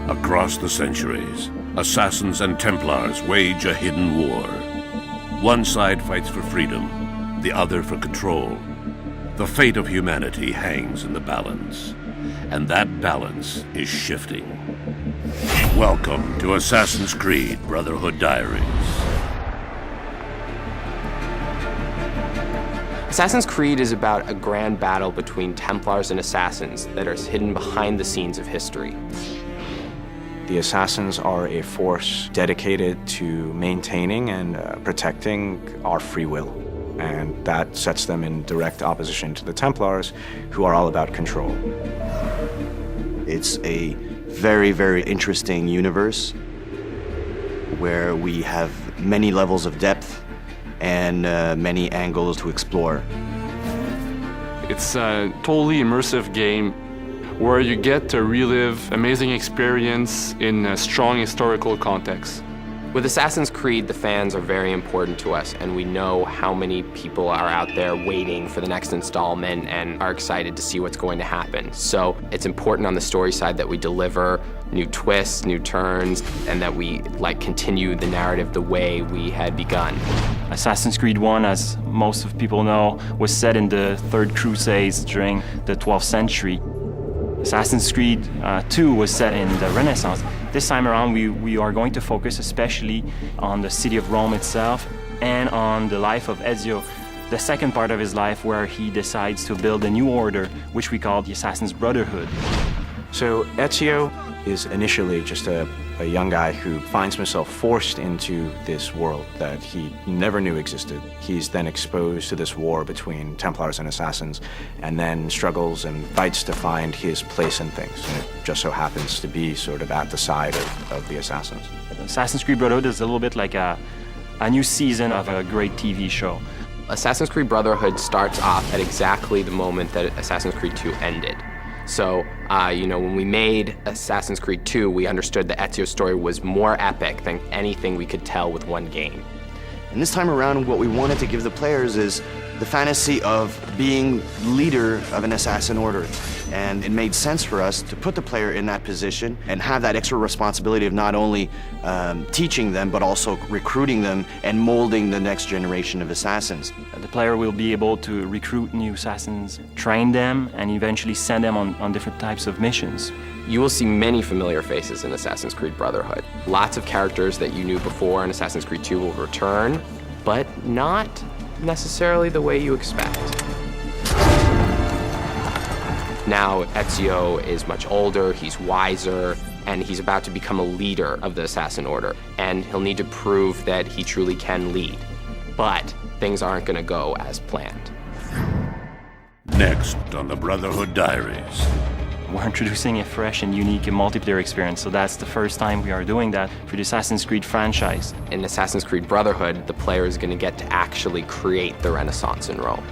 Across the centuries, assassins and Templars wage a hidden war. One side fights for freedom, the other for control. The fate of humanity hangs in the balance, and that balance is shifting. Welcome to Assassin's Creed Brotherhood Diaries. Assassin's Creed is about a grand battle between Templars and Assassins that is hidden behind the scenes of history. The Assassins are a force dedicated to maintaining and protecting our free will. And that sets them in direct opposition to the Templars, who are all about control. It's a very, very interesting universe where we have many levels of depth and many angles to explore. It's a totally immersive game where you get to relive amazing experience in a strong historical context. With Assassin's Creed, the fans are very important to us, and we know how many people are out there waiting for the next installment and are excited to see what's going to happen. So it's important on the story side that we deliver new twists, new turns, and that we continue the narrative the way we had begun. Assassin's Creed 1, as most of people know, was set in the Third Crusades during the 12th century. Assassin's Creed 2 was set in the Renaissance. This time around, we are going to focus especially on the city of Rome itself and on the life of Ezio, the second part of his life where he decides to build a new order, which we call the Assassin's Brotherhood. So Ezio is initially just a young guy who finds himself forced into this world that he never knew existed. He's then exposed to this war between Templars and Assassins, and then struggles and fights to find his place in things. And it just so happens to be sort of at the side of the Assassins. Assassin's Creed Brotherhood is a little bit like a new season of a great TV show. Assassin's Creed Brotherhood starts off at exactly the moment that Assassin's Creed 2 ended. So, when we made Assassin's Creed 2, we understood that Ezio's story was more epic than anything we could tell with one game. And this time around, what we wanted to give the players is the fantasy of being leader of an assassin order. And it made sense for us to put the player in that position and have that extra responsibility of not only teaching them, but also recruiting them and molding the next generation of assassins. The player will be able to recruit new assassins, train them, and eventually send them on different types of missions. You will see many familiar faces in Assassin's Creed Brotherhood. Lots of characters that you knew before in Assassin's Creed 2 will return, but not necessarily the way you expect. Now, Ezio is much older, he's wiser, and he's about to become a leader of the Assassin Order, and he'll need to prove that he truly can lead. But things aren't going to go as planned. Next on the Brotherhood Diaries. We're introducing a fresh and unique multiplayer experience, so that's the first time we are doing that for the Assassin's Creed franchise. In Assassin's Creed Brotherhood, the player is going to get to actually create the Renaissance in Rome.